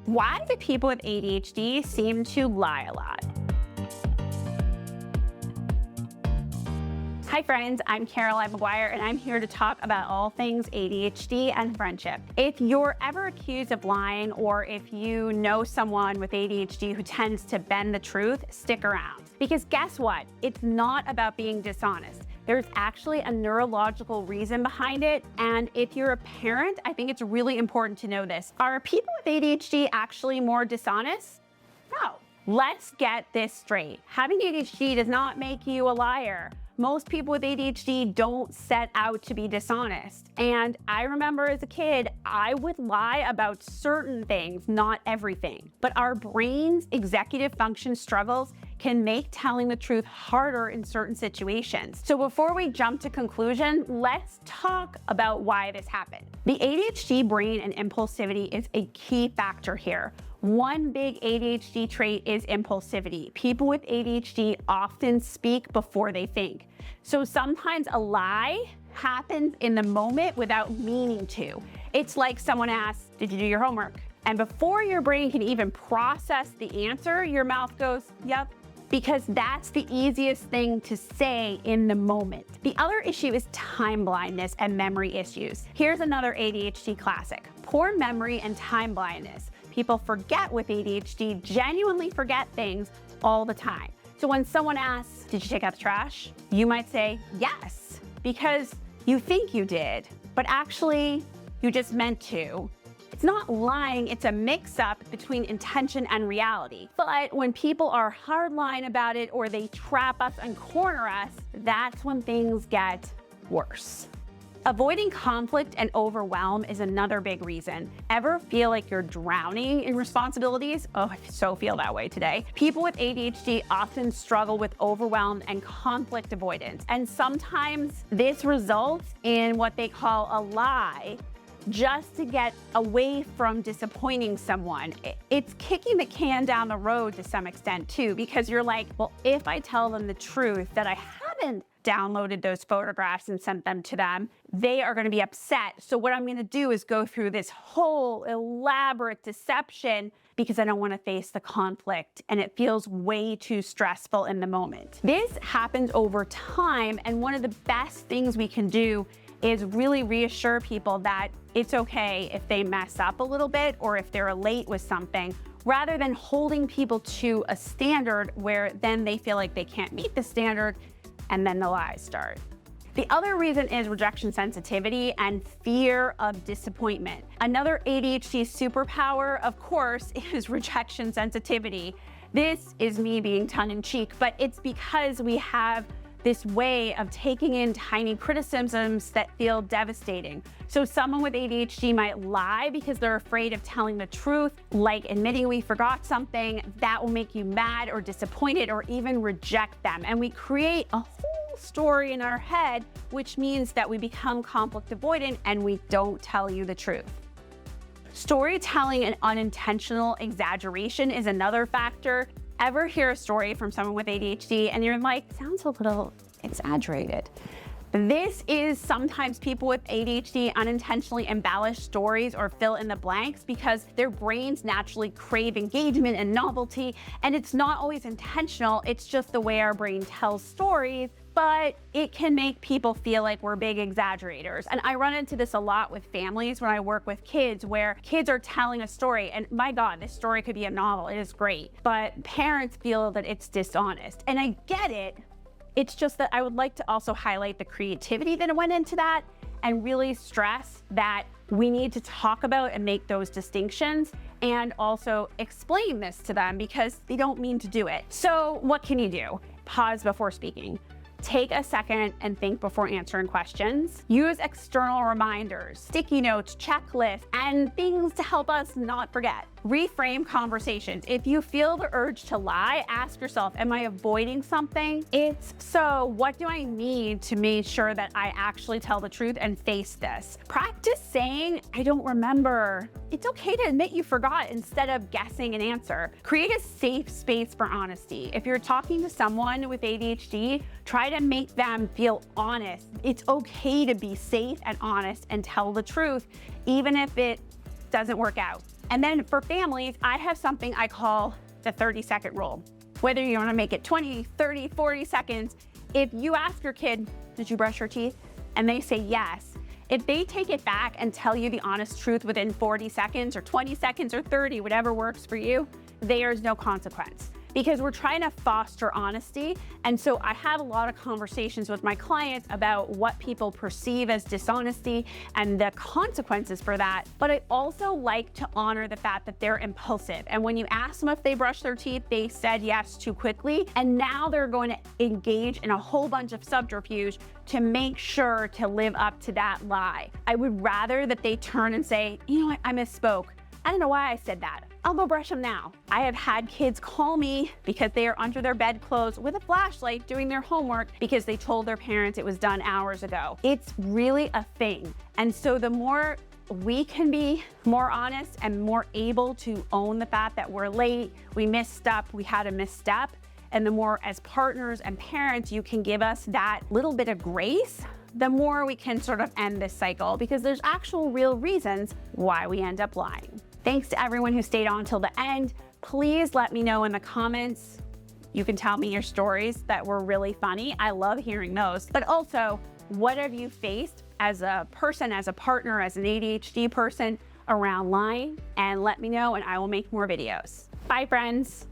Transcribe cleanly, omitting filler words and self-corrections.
Why do people with ADHD seem to lie a lot? Hi friends, I'm Caroline Maguire and I'm here to talk about all things ADHD and friendship. If you're ever accused of lying, or if you know someone with ADHD who tends to bend the truth, stick around. Because guess what? It's not about being dishonest. There's actually a neurological reason behind it, and if you're a parent, I think it's really important to know this. Are people with ADHD actually more dishonest? No. Let's get this straight. Having ADHD does not make you a liar. Most people with ADHD don't set out to be dishonest. And I remember as a kid, I would lie about certain things, not everything. But our brain's executive function struggles can make telling the truth harder in certain situations. So before we jump to conclusion, let's talk about why this happened. The ADHD brain and impulsivity is a key factor here. One big ADHD trait is impulsivity. People with ADHD often speak before they think. So sometimes a lie happens in the moment without meaning to. It's like someone asks, "Did you do your homework?" And before your brain can even process the answer, your mouth goes, "Yep," because that's the easiest thing to say in the moment. The other issue is time blindness and memory issues. Here's another ADHD classic: poor memory and time blindness. People forget with ADHD, genuinely forget things all the time. So when someone asks, "Did you take out the trash?" you might say, "Yes," because you think you did, but actually you just meant to. It's not lying, it's a mix-up between intention and reality. But when people are hardline about it, or they trap us and corner us, that's when things get worse. Avoiding conflict and overwhelm is another big reason. Ever feel like you're drowning in responsibilities? Oh, I so feel that way today. People with ADHD often struggle with overwhelm and conflict avoidance. And sometimes this results in what they call a lie, just to get away from disappointing someone. It's kicking the can down the road to some extent too, because you're like, well, if I tell them the truth that I haven't downloaded those photographs and sent them to them, they are going to be upset. So what I'm going to do is go through this whole elaborate deception because I don't want to face the conflict, and it feels way too stressful in the moment. This happens over time, and one of the best things we can do is really reassure people that it's okay if they mess up a little bit or if they're late with something, rather than holding people to a standard where then they feel like they can't meet the standard and then the lies start. The other reason is rejection sensitivity and fear of disappointment. Another ADHD superpower, of course, is rejection sensitivity. This is me being tongue-in-cheek, but it's because we have this way of taking in tiny criticisms that feel devastating. So someone with ADHD might lie because they're afraid of telling the truth, like admitting we forgot something. That will make you mad or disappointed or even reject them. And we create a whole story in our head, which means that we become conflict avoidant and we don't tell you the truth. Storytelling and unintentional exaggeration is another factor. Ever hear a story from someone with ADHD and you're like, sounds a little exaggerated? This is sometimes people with ADHD unintentionally embellish stories or fill in the blanks because their brains naturally crave engagement and novelty, and it's not always intentional, it's just the way our brain tells stories, but it can make people feel like we're big exaggerators. And I run into this a lot with families when I work with kids, where kids are telling a story and my God, this story could be a novel, it is great, but parents feel that it's dishonest. And I get it. It's just that I would like to also highlight the creativity that went into that and really stress that we need to talk about and make those distinctions and also explain this to them because they don't mean to do it. So what can you do? Pause before speaking. Take a second and think before answering questions. Use external reminders, sticky notes, checklists, and things to help us not forget. Reframe conversations. If you feel the urge to lie, ask yourself, am I avoiding something? It's so, what do I need to make sure that I actually tell the truth and face this? Practice saying, I don't remember. It's okay to admit you forgot instead of guessing an answer. Create a safe space for honesty. If you're talking to someone with ADHD, try to make them feel honest. It's okay to be safe and honest and tell the truth, even if it doesn't work out. And then for families, I have something I call the 30-second rule. Whether you want to make it 20, 30, 40 seconds, if you ask your kid, did you brush your teeth? And they say yes. If they take it back and tell you the honest truth within 40 seconds or 20 seconds or 30, whatever works for you, there's no consequence. Because we're trying to foster honesty. And so I have a lot of conversations with my clients about what people perceive as dishonesty and the consequences for that. But I also like to honor the fact that they're impulsive. And when you ask them if they brush their teeth, they said yes too quickly. And now they're going to engage in a whole bunch of subterfuge to make sure to live up to that lie. I would rather that they turn and say, you know what, I misspoke. I don't know why I said that. I'll go brush them now. I have had kids call me because they are under their bedclothes with a flashlight doing their homework because they told their parents it was done hours ago. It's really a thing. And so the more we can be more honest and more able to own the fact that we're late, we missed up, we had a misstep, and the more as partners and parents you can give us that little bit of grace, the more we can sort of end this cycle, because there's actual real reasons why we end up lying. Thanks to everyone who stayed on till the end. Please let me know in the comments. You can tell me your stories that were really funny. I love hearing those. But also, what have you faced as a person, as a partner, as an ADHD person around lying? And let me know and I will make more videos. Bye, friends.